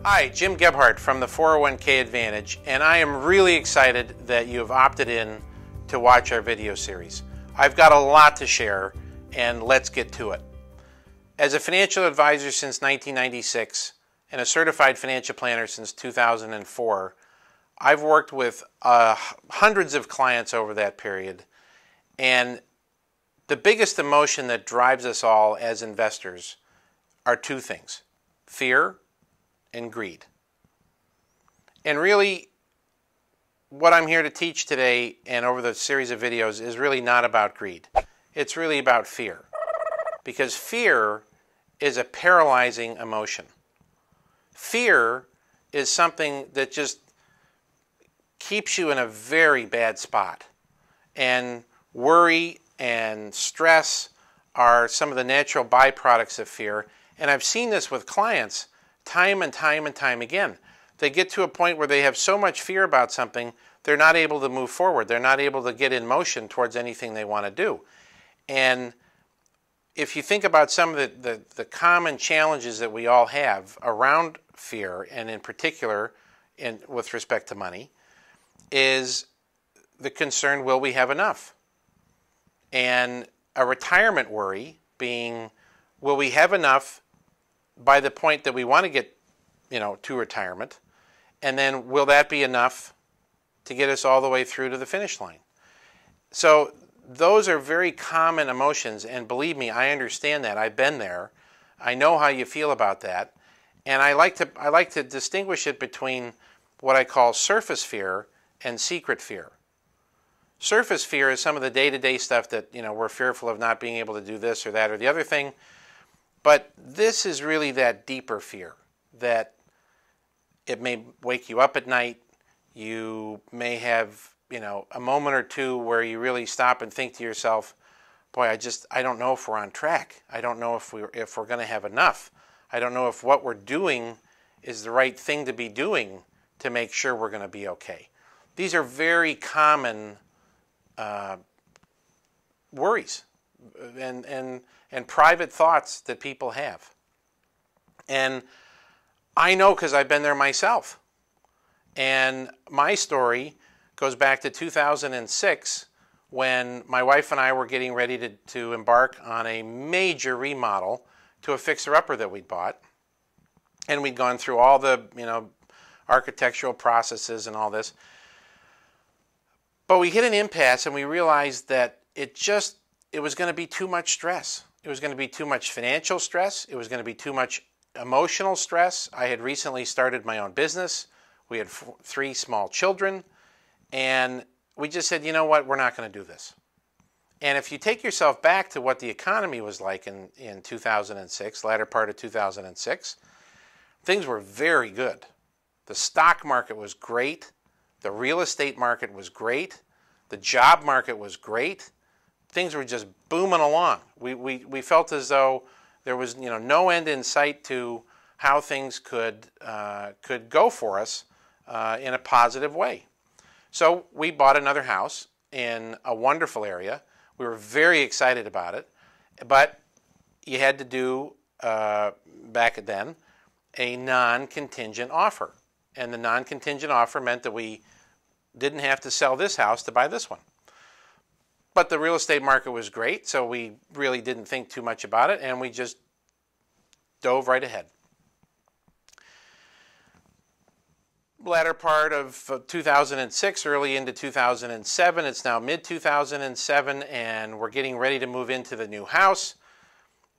Hi, Jim Gebhardt from the 401k Advantage, and I am really excited that you have opted in to watch our video series. I've got a lot to share, and let's get to it. As a financial advisor since 1996 and a certified financial planner since 2004, I've worked with hundreds of clients over that period, and the biggest emotion that drives us all as investors are two things: fear and greed. And really, what I'm here to teach today and over the series of videos is really not about greed. It's really about fear. Because fear is a paralyzing emotion. Fear is something that just keeps you in a very bad spot. And worry and stress are some of the natural byproducts of fear. And I've seen this with clients time and time and time again. They get to a point where they have so much fear about something, they're not able to move forward. They're not able to get in motion towards anything they want to do. And if you think about some of the common challenges that we all have around fear, and in particular with respect to money, is the concern, will we have enough? And a retirement worry being, will we have enough by the point that we want to get, to retirement, and then will that be enough to get us all the way through to the finish line? So those are very common emotions, and believe me, I understand that. I've been there. I know how you feel about that, and I like to distinguish it between what I call surface fear and secret fear. Surface fear is some of the day-to-day stuff that we're fearful of not being able to do this or that or the other thing. But this is really that deeper fear, that it may wake you up at night. You may have, a moment or two where you really stop and think to yourself, boy, I don't know if we're on track. I don't know if we're going to have enough. I don't know if what we're doing is the right thing to be doing to make sure we're going to be okay. These are very common worries and private thoughts that people have. And I know because I've been there myself. And my story goes back to 2006 when my wife and I were getting ready to embark on a major remodel to a fixer-upper that we'd bought. And we'd gone through all the, architectural processes and all this. But we hit an impasse and we realized that it was going to be too much stress. It was going to be too much financial stress. It was going to be too much emotional stress. I had recently started my own business. We had 3 small children. And we just said, you know what, we're not going to do this. And if you take yourself back to what the economy was like in 2006, latter part of 2006, things were very good. The stock market was great. The real estate market was great. The job market was great. Things were just booming along. We felt as though there was no end in sight to how things could go for us in a positive way. So we bought another house in a wonderful area. We were very excited about it, but you had to do back then a non-contingent offer, and the non-contingent offer meant that we didn't have to sell this house to buy this one. But the real estate market was great, so we really didn't think too much about it, and we just dove right ahead. Latter part of 2006, early into 2007, it's now mid-2007, and we're getting ready to move into the new house,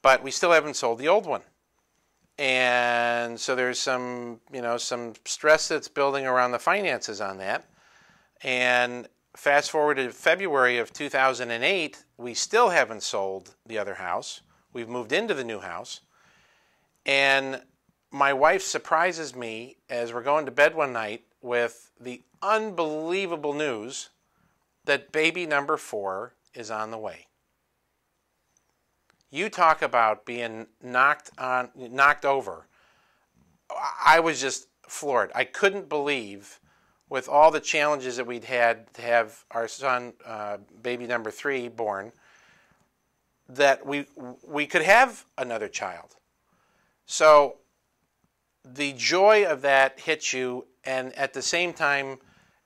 but we still haven't sold the old one. And so there's some stress that's building around the finances on that. And fast forward to February of 2008, we still haven't sold the other house. We've moved into the new house. And my wife surprises me as we're going to bed one night with the unbelievable news that baby number 4 is on the way. You talk about being knocked over. I was just floored. I couldn't believe, with all the challenges that we'd had to have our son, baby number 3, born, that we could have another child. So the joy of that hits you, and at the same time,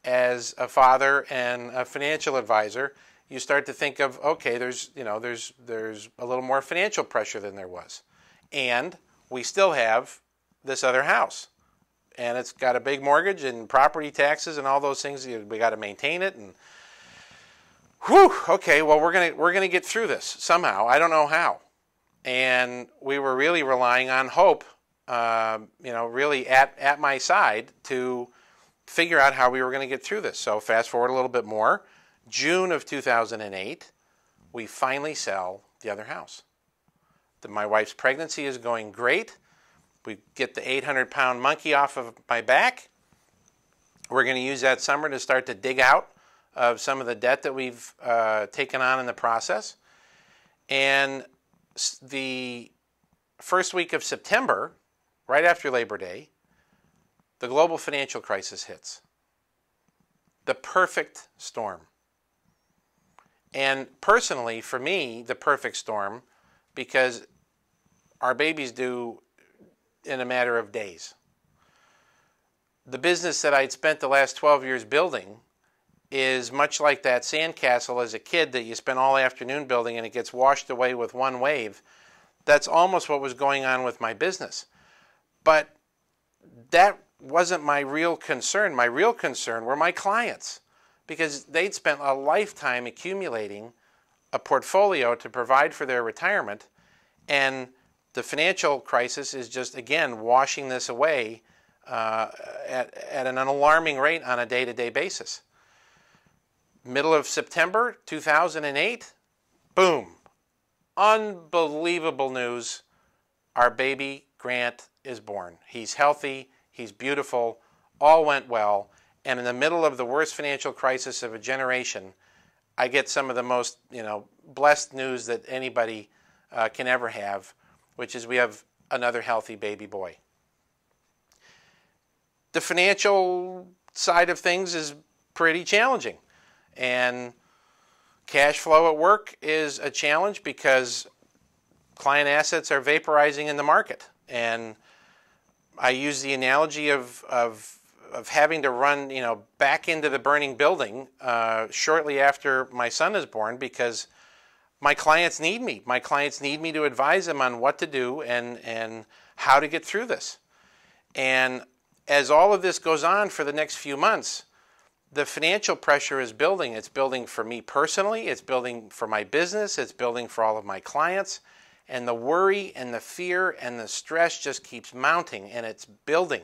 as a father and a financial advisor, you start to think of, okay, there's a little more financial pressure than there was, and we still have this other house, and it's got a big mortgage and property taxes and all those things. We got to maintain it, and whew, okay, well, we're gonna get through this somehow. I don't know how, and we were really relying on hope, really at my side to figure out how we were going to get through this. So fast forward a little bit more. June of 2008, we finally sell the other house. My wife's pregnancy is going great. We get the 800-pound monkey off of my back. We're going to use that summer to start to dig out of some of the debt that we've taken on in the process. And the first week of September, right after Labor Day, the global financial crisis hits. The perfect storm. And personally, for me, the perfect storm, because our baby's due in a matter of days. The business that I'd spent the last 12 years building is much like that sandcastle as a kid that you spend all afternoon building and it gets washed away with one wave. That's almost what was going on with my business. But that wasn't my real concern. My real concern were my clients, because they'd spent a lifetime accumulating a portfolio to provide for their retirement, and the financial crisis is just, again, washing this away at an alarming rate on a day-to-day basis. Middle of September 2008, boom, unbelievable news. Our baby, Grant, is born. He's healthy. He's beautiful, all went well, and in the middle of the worst financial crisis of a generation, I get some of the most, blessed news that anybody can ever have, which is we have another healthy baby boy. The financial side of things is pretty challenging, and cash flow at work is a challenge because client assets are vaporizing in the market, and I use the analogy of having to run, back into the burning building shortly after my son is born, because my clients need me. My clients need me to advise them on what to do and how to get through this. And as all of this goes on for the next few months, the financial pressure is building. It's building for me personally. It's building for my business. It's building for all of my clients. And the worry and the fear and the stress just keeps mounting, and it's building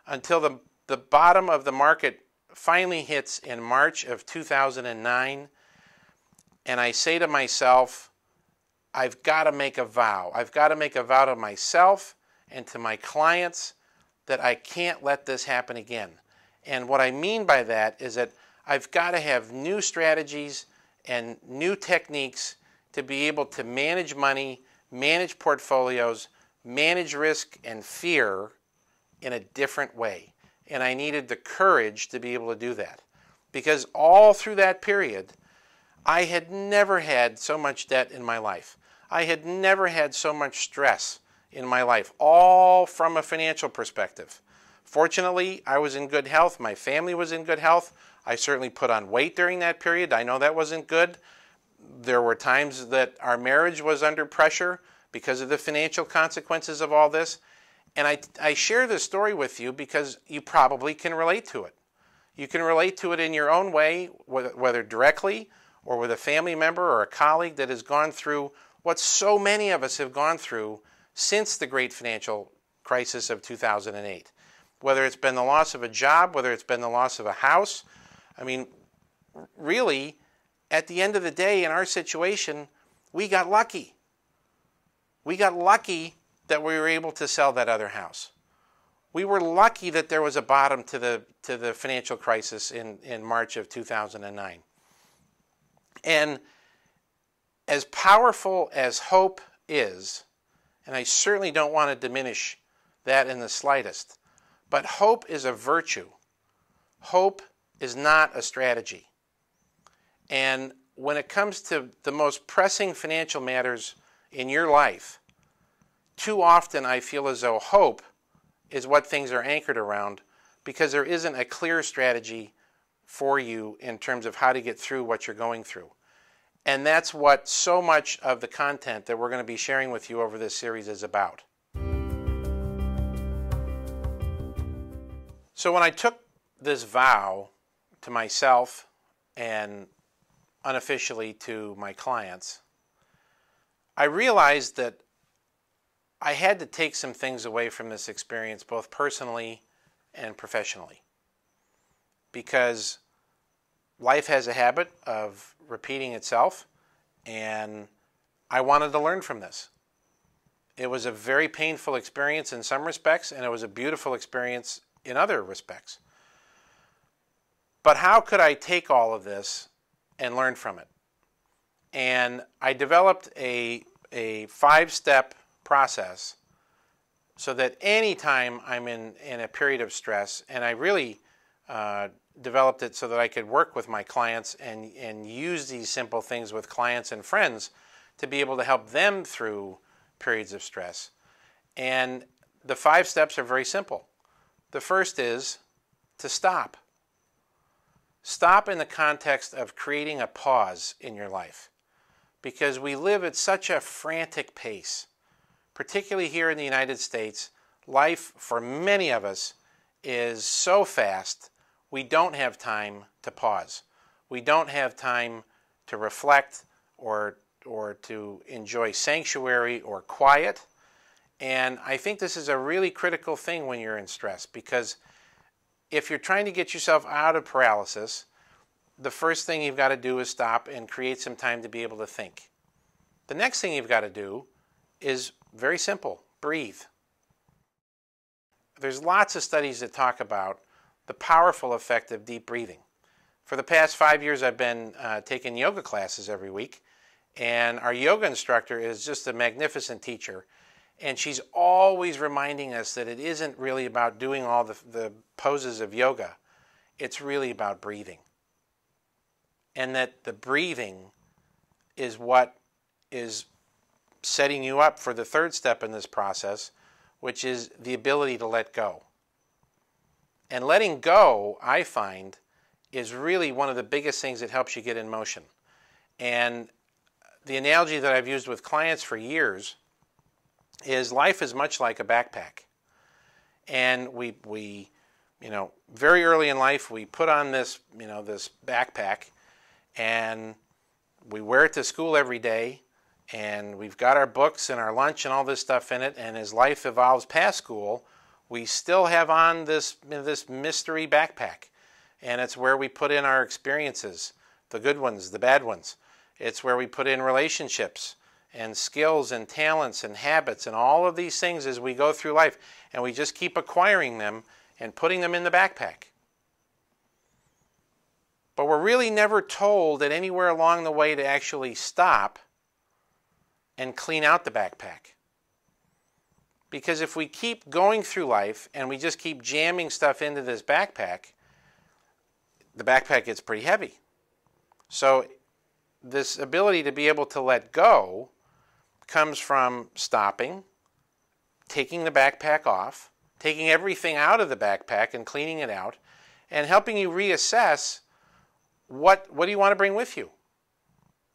until the bottom of the market finally hits in March of 2009. And I say to myself, I've got to make a vow. I've got to make a vow to myself and to my clients that I can't let this happen again. And what I mean by that is that I've got to have new strategies and new techniques to be able to manage money, manage portfolios, manage risk and fear in a different way. And I needed the courage to be able to do that. Because all through that period, I had never had so much debt in my life. I had never had so much stress in my life, all from a financial perspective. Fortunately, I was in good health. My family was in good health. I certainly put on weight during that period. I know that wasn't good. There were times that our marriage was under pressure because of the financial consequences of all this. And I share this story with you because you probably can relate to it. You can relate to it in your own way, whether directly or with a family member or a colleague that has gone through what so many of us have gone through since the great financial crisis of 2008. Whether it's been the loss of a job, whether it's been the loss of a house. I mean, really, at the end of the day, in our situation, we got lucky. We got lucky that we were able to sell that other house. We were lucky that there was a bottom to the financial crisis in March of 2009. And as powerful as hope is, and I certainly don't want to diminish that in the slightest, but hope is a virtue. Hope is not a strategy. And when it comes to the most pressing financial matters in your life, too often I feel as though hope is what things are anchored around, because there isn't a clear strategy for you in terms of how to get through what you're going through. And that's what so much of the content that we're going to be sharing with you over this series is about. So when I took this vow to myself and unofficially to my clients, I realized that I had to take some things away from this experience, both personally and professionally, because life has a habit of repeating itself, and I wanted to learn from this. It was a very painful experience in some respects, and it was a beautiful experience in other respects. But how could I take all of this and learn from it? And I developed a 5-step process so that anytime I'm in a period of stress, and I really developed it so that I could work with my clients and use these simple things with clients and friends to be able to help them through periods of stress. And the 5 steps are very simple. The first is to stop. Stop in the context of creating a pause in your life, because we live at such a frantic pace. Particularly here in the United States, life for many of us is so fast, we don't have time to pause. We don't have time to reflect or to enjoy sanctuary or quiet. And I think this is a really critical thing when you're in stress, because if you're trying to get yourself out of paralysis, the first thing you've got to do is stop and create some time to be able to think. The next thing you've got to do is very simple: breathe. There's lots of studies that talk about the powerful effect of deep breathing. For the past 5 years, I've been taking yoga classes every week, and our yoga instructor is just a magnificent teacher, and she's always reminding us that it isn't really about doing all the poses of yoga. It's really about breathing, and that the breathing is what is setting you up for the 3rd step in this process, which is the ability to let go. And letting go, I find, is really one of the biggest things that helps you get in motion. And the analogy that I've used with clients for years is life is much like a backpack. And we very early in life, we put on this backpack, and we wear it to school every day, and we've got our books and our lunch and all this stuff in it, and as life evolves past school, we still have on this mystery backpack. And it's where we put in our experiences, the good ones, the bad ones. It's where we put in relationships and skills and talents and habits and all of these things as we go through life. And we just keep acquiring them and putting them in the backpack. But we're really never told that anywhere along the way to actually stop and clean out the backpack. Because if we keep going through life and we just keep jamming stuff into this backpack, the backpack gets pretty heavy. So this ability to be able to let go comes from stopping, taking the backpack off, taking everything out of the backpack and cleaning it out, and helping you reassess what do you want to bring with you?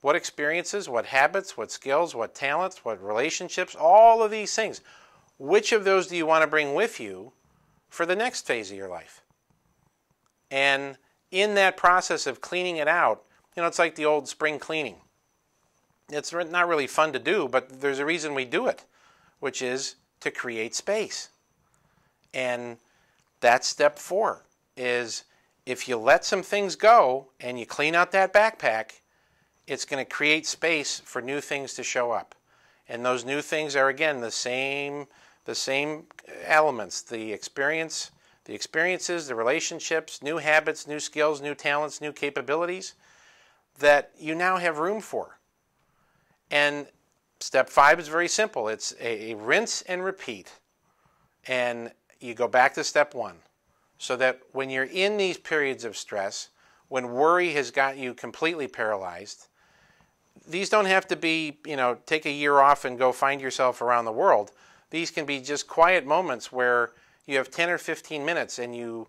What experiences, what habits, what skills, what talents, what relationships, all of these things. Which of those do you want to bring with you for the next phase of your life? And in that process of cleaning it out, it's like the old spring cleaning. It's not really fun to do, but there's a reason we do it, which is to create space. And that's step 4, is if you let some things go and you clean out that backpack, it's going to create space for new things to show up. And those new things are, again, the same elements: the experiences, the relationships, new habits, new skills, new talents, new capabilities that you now have room for. And step 5 is very simple. It's a rinse and repeat. And you go back to step 1. So that when you're in these periods of stress, when worry has got you completely paralyzed, these don't have to be, take a year off and go find yourself around the world. These can be just quiet moments where you have 10 or 15 minutes and you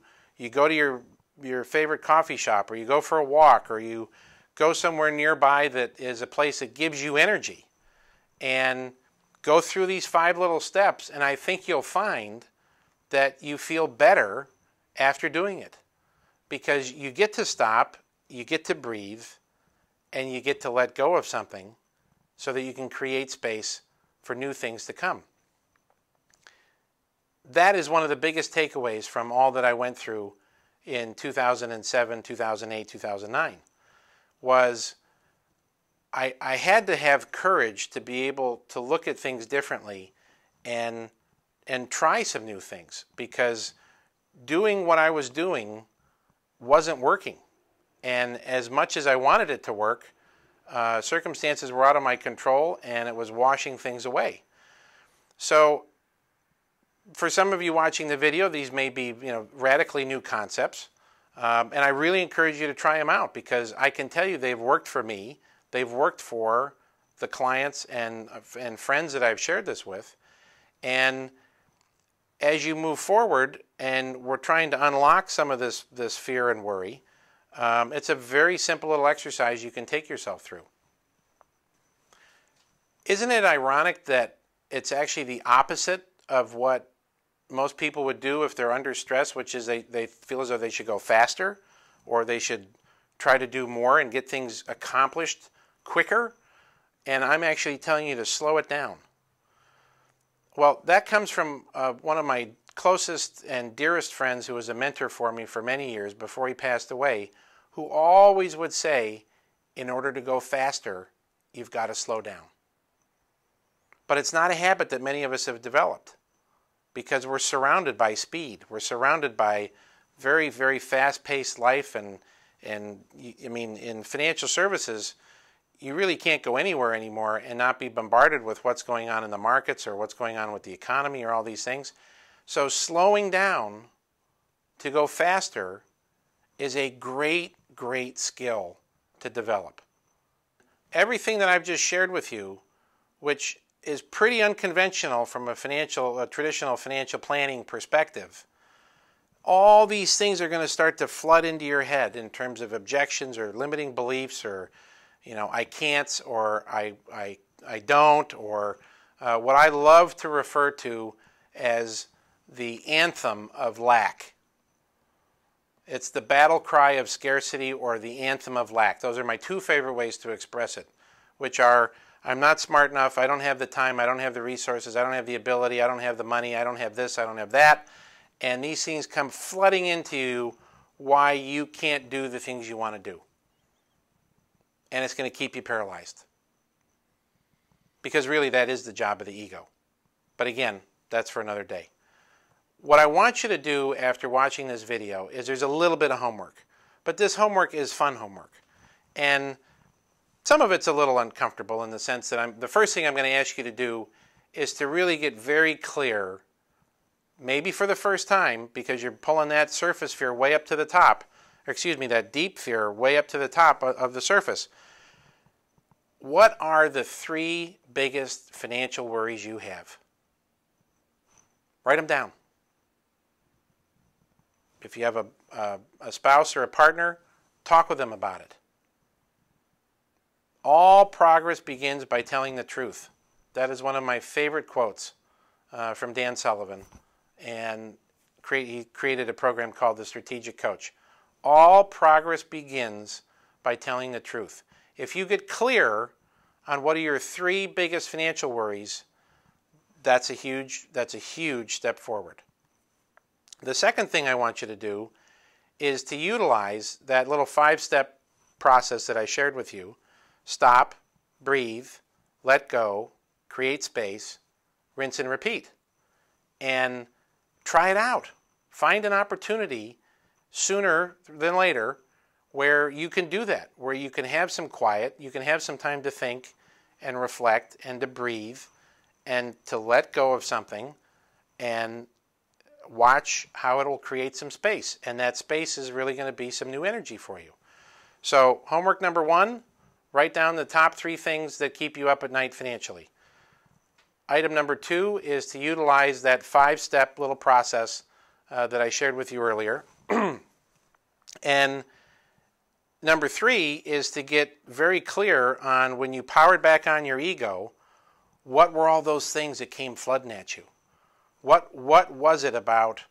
go to your favorite coffee shop, or you go for a walk, or you go somewhere nearby that is a place that gives you energy, and go through these 5 little steps, and I think you'll find that you feel better after doing it, because you get to stop, you get to breathe, and you get to let go of something so that you can create space for new things to come. That is one of the biggest takeaways from all that I went through in 2007, 2008, 2009, was I had to have courage to be able to look at things differently and try some new things, because doing what I was doing wasn't working. And as much as I wanted it to work, circumstances were out of my control, and it was washing things away. So for some of you watching the video, these may be, radically new concepts, and I really encourage you to try them out, because I can tell you they've worked for me. They've worked for the clients and friends that I've shared this with. And as you move forward, and we're trying to unlock some of this fear and worry, it's a very simple little exercise you can take yourself through. Isn't it ironic that it's actually the opposite of what most people would do if they're under stress, which is they feel as though they should go faster, or they should try to do more and get things accomplished quicker? And I'm actually telling you to slow it down. Well, that comes from one of my closest and dearest friends, who was a mentor for me for many years before he passed away, who always would say, in order to go faster, you've got to slow down. But it's not a habit that many of us have developed, because we're surrounded by speed. We're surrounded by very, very fast-paced life, and I mean, in financial services, you really can't go anywhere anymore and not be bombarded with what's going on in the markets, or what's going on with the economy, or all these things. So slowing down to go faster is a great, great skill to develop. Everything that I've just shared with you, which is pretty unconventional from a traditional financial planning perspective, all these things are going to start to flood into your head in terms of objections or limiting beliefs, or I can't, or I don't, or what I love to refer to as the anthem of lack. It's the battle cry of scarcity, or the anthem of lack. Those are my 2 favorite ways to express it, which are, I'm not smart enough, I don't have the time, I don't have the resources, I don't have the ability, I don't have the money, I don't have this, I don't have that. And these things come flooding into you why you can't do the things you want to do. And it's going to keep you paralyzed. Because really, that is the job of the ego. But again, that's for another day. What I want you to do after watching this video is, there's a little bit of homework. But this homework is fun homework. And some of it's a little uncomfortable, in the sense that the first thing I'm going to ask you to do is to really get very clear, maybe for the first time, because you're pulling that surface fear way up to the top, or excuse me, that deep fear way up to the top of the surface. What are the 3 biggest financial worries you have? Write them down. If you have a spouse or a partner, talk with them about it. All progress begins by telling the truth. That is one of my favorite quotes from Dan Sullivan. And he created a program called the Strategic Coach. All progress begins by telling the truth. If you get clear on what are your 3 biggest financial worries, that's a huge step forward. The second thing I want you to do is to utilize that little 5-step process that I shared with you. Stop, breathe, let go, create space, rinse and repeat. And try it out. Find an opportunity sooner than later where you can do that, where you can have some quiet, you can have some time to think and reflect and to breathe and to let go of something, and watch how it will create some space. And that space is really going to be some new energy for you. So homework number 1, write down the top 3 things that keep you up at night financially. Item number 2 is to utilize that 5-step little process that I shared with you earlier. And number 3 is to get very clear on when you powered back on your ego, what were all those things that came flooding at you? What was it about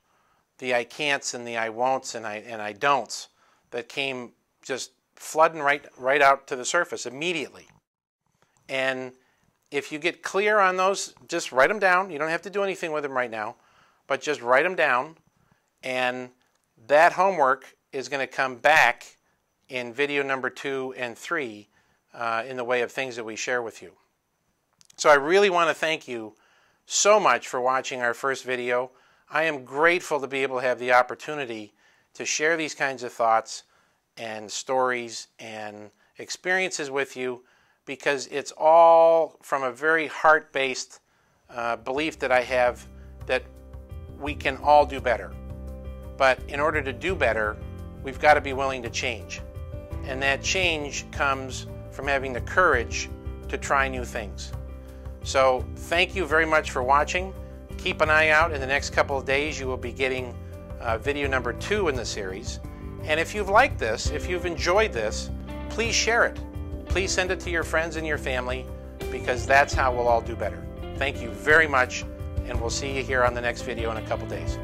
the I can'ts and the I won'ts and I don'ts that came just flooding right out to the surface immediately? And if you get clear on those, just write them down. You don't have to do anything with them right now, but just write them down, and that homework is going to come back in video number 2 and 3 in the way of things that we share with you. So I really want to thank you so much for watching our first video. I am grateful to be able to have the opportunity to share these kinds of thoughts and stories and experiences with you, because it's all from a very heart-based belief that I have that we can all do better. But in order to do better, we've got to be willing to change. And that change comes from having the courage to try new things. So thank you very much for watching. Keep an eye out. In the next couple of days, you will be getting video number 2 in the series. And if you've liked this, if you've enjoyed this, please share it. Please send it to your friends and your family, because that's how we'll all do better. Thank you very much, and we'll see you here on the next video in a couple days.